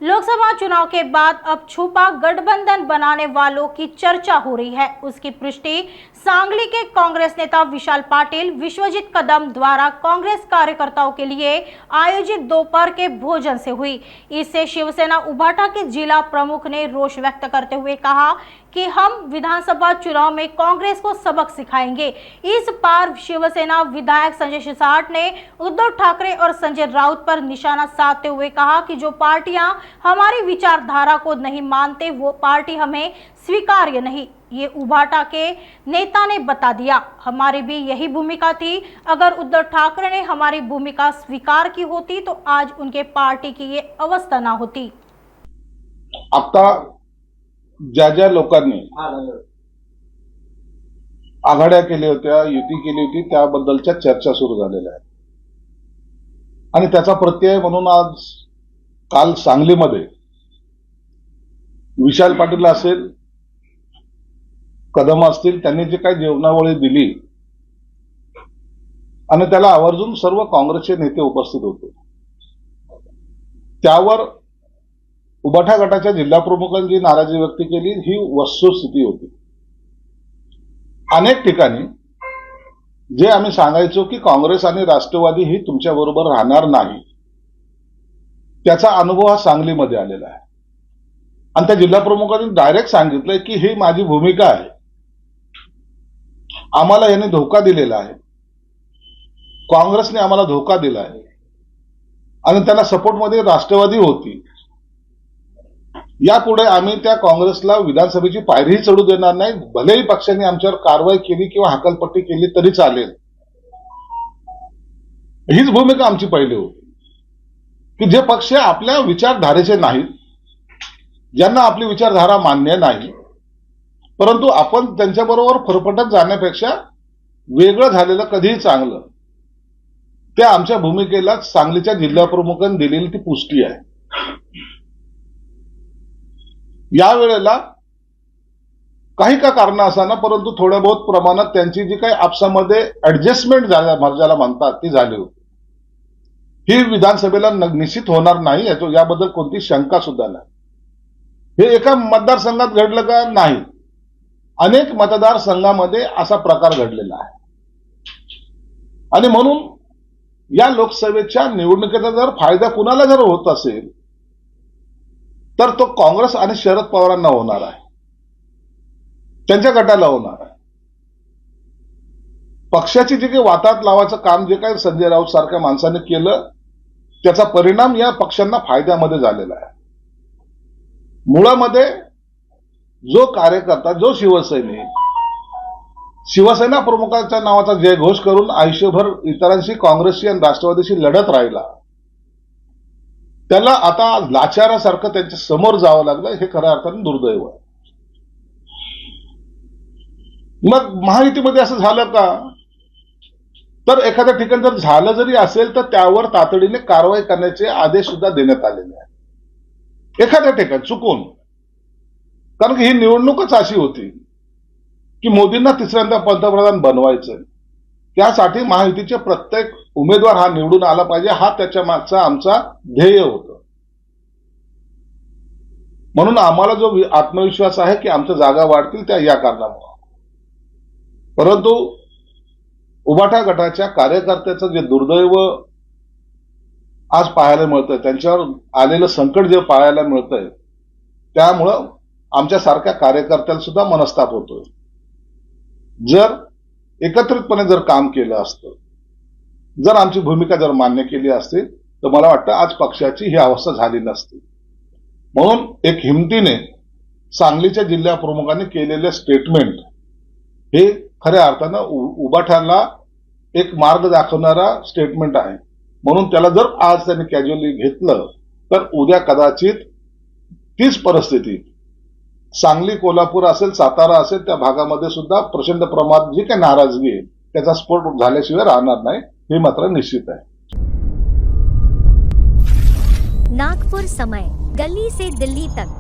लोकसभा चुनाव के बाद अब छुपा गठबंधन बनाने वालों की चर्चा हो रही है। उसकी पुष्टि सांगली के कांग्रेस नेता विशाल पाटिल विश्वजीत कदम द्वारा कांग्रेस कार्यकर्ताओं के लिए आयोजित दोपहर के भोजन से हुई। इससे शिवसेना उभाटा के जिला प्रमुख ने रोष व्यक्त करते हुए कहा कि हम विधानसभा चुनाव में कांग्रेस को सबक सिखाएंगे। इस बार शिवसेना विधायक संजय सिसाट ने उद्धव ठाकरे और संजय राउत पर निशाना साधते हुए कहा कि जो पार्टियां हमारी विचारधारा को नहीं मानते वो पार्टी हमें स्वीकार्य नहीं। ये उभाटा के नेता ने बता दिया। हमारी भी यही भूमिका थी। अगर उद्धव ठाकरे ने हमारी भूमिका स्वीकार की होती तो आज उनके पार्टी की ये अवस्था ना होती। आता ज्या लोकांनी आघाड्या केल्या होत्या, युती केली होती, त्याबद्दलच्या चर्चा सुरू झालेल्या आहेत आणि त्याचा प्रत्यय म्हणून आज काल सांगलीमध्ये विशाल पाटील असेल, कदम असतील, त्यांनी जे काही जेवणावळी दिली आणि त्याला आवर्जून सर्व काँग्रेसचे नेते उपस्थित होते, त्यावर उभाटा गटाच्या जिल्हा प्रमुखांनी नाराजी व्यक्त केली। ही वस्तुस्थिती होती। अनेक ठिकाणी जे आम्ही सांगायचो की काँग्रेस आणि राष्ट्रवादी ही तुमच्या बरोबर राहणार नाही, त्याचा अनुभव हा सांगलीमध्ये आलेला आहे आणि त्या जिल्हा प्रमुखांनी डायरेक्ट सांगितलंय की ही माझी भूमिका आहे, आम्हाला यांनी धोका दिलेला आहे, काँग्रेसने आम्हाला धोका दिला आहे आणि त्यांना सपोर्टमध्ये राष्ट्रवादी होती। यापुढे आम्ही त्या काँग्रेसला विधानसभेची पायरीही चढू देणार नाही। भलेही पक्षाने आमच्यावर कारवाई केली किंवा हकालपट्टी केली तरी चालेल। हीच भूमिका आमची पहिली होती की जे पक्ष आपल्या विचारधारेचे नाहीत, ज्यांना आपली विचारधारा मान्य नाही, परंतु आपण त्यांच्याबरोबर फरफटत जाण्यापेक्षा वेगळं झालेलं कधीही चांगलं, त्या आमच्या भूमिकेला सांगलीच्या जिल्हा प्रमुखांनी दिलेली ती पुष्टी आहे। यावेळेला काही का कारण असाना, परंतु थोड्या बहुत प्रमाणात त्यांची जी काही आपसामध्ये ऍडजस्टमेंट ज्याला म्हणतात ती झाली होती। ही विधानसभेला निश्चित होणार नाही याबद्दल कोणती शंका सुद्धा नाही। हे एका मतदारसंघात घडलं का? नाही, अनेक मतदारसंघामध्ये असा प्रकार घडलेला आहे आणि म्हणून या लोकसभेच्या निवडणुकीचा जर फायदा कुणाला जर होत असेल तर तो काँग्रेस आणि शरद पवारांना होणार आहे, त्यांच्या गटाला होणार आहे। पक्षाची जे काही वाताहत लावायचं काम जे काही संजय राऊत सारख्या माणसाने केलं त्याचा परिणाम या पक्षांना फायद्यामध्ये झालेला आहे। मुळामध्ये जो कार्यकर्ता, जो शिवसैनिक शिवसेना प्रमुखाच्या नावाचा जयघोष करून आयुष्यभर इतरांशी, काँग्रेसशी आणि राष्ट्रवादीशी लढत राहिला, त्याला आता लाचारासारखं त्यांच्या समोर जावं लागलं, हे खऱ्या अर्थाने दुर्दैव आहे। मग महायुतीमध्ये असं झालं का? तर एखाद्या ठिकाणी जर झालं जरी असेल तर त्यावर तातडीने कारवाई करण्याचे आदेश सुद्धा देण्यात आलेले आहेत एखाद्या ठिकाणी चुकून। कारण की ही निवडणूकच अशी होती की मोदींना तिसऱ्यांदा पंतप्रधान बनवायचं, त्यासाठी महायुतीचे प्रत्येक उमेदवार हा निवडून आला पाहिजे, हा त्याच्या मागचा आमचा ध्येय होतं। म्हणून आम्हाला जो आत्मविश्वास आहे की आमच्या जागा वाढतील त्या या कारणामुळे। परंतु उभाटा गटाच्या कार्यकर्त्याचं जे दुर्दैव आज पाहायला मिळतंय, त्यांच्यावर आलेलं संकट जे पाहायला मिळतंय, त्यामुळं आमच्या सारख्या कार्यकर्त्याला सुद्धा मनस्ताप होतोय। जर एकत्रितपणे जर काम केलं असतं, जर आमची भूमिका जर मान्य केली असती तर मला वाटतं आज पक्षाची ही अवस्था झाली नसती। म्हणून एक हिमतीने सांगलीच्या जिल्हा प्रमुखांनी केलेले स्टेटमेंट हे खऱ्या अर्थानं उभाटाला एक मार्ग दाखवणारा स्टेटमेंट आहे। म्हणून त्याला जर आज त्यांनी कॅज्युअली घेतलं तर उद्या कदाचित तीच परिस्थिती सांगली, कोल्हापूर असेल, सातारा असेल, त्या भागामध्ये सुद्धा प्रचंड प्रमाणात जी काही नाराजगी आहे त्याचा स्फोट झाल्याशिवाय राहणार नाही, हे मात्र निश्चित आहे। नागपुर समय, गली से दिल्ली तक।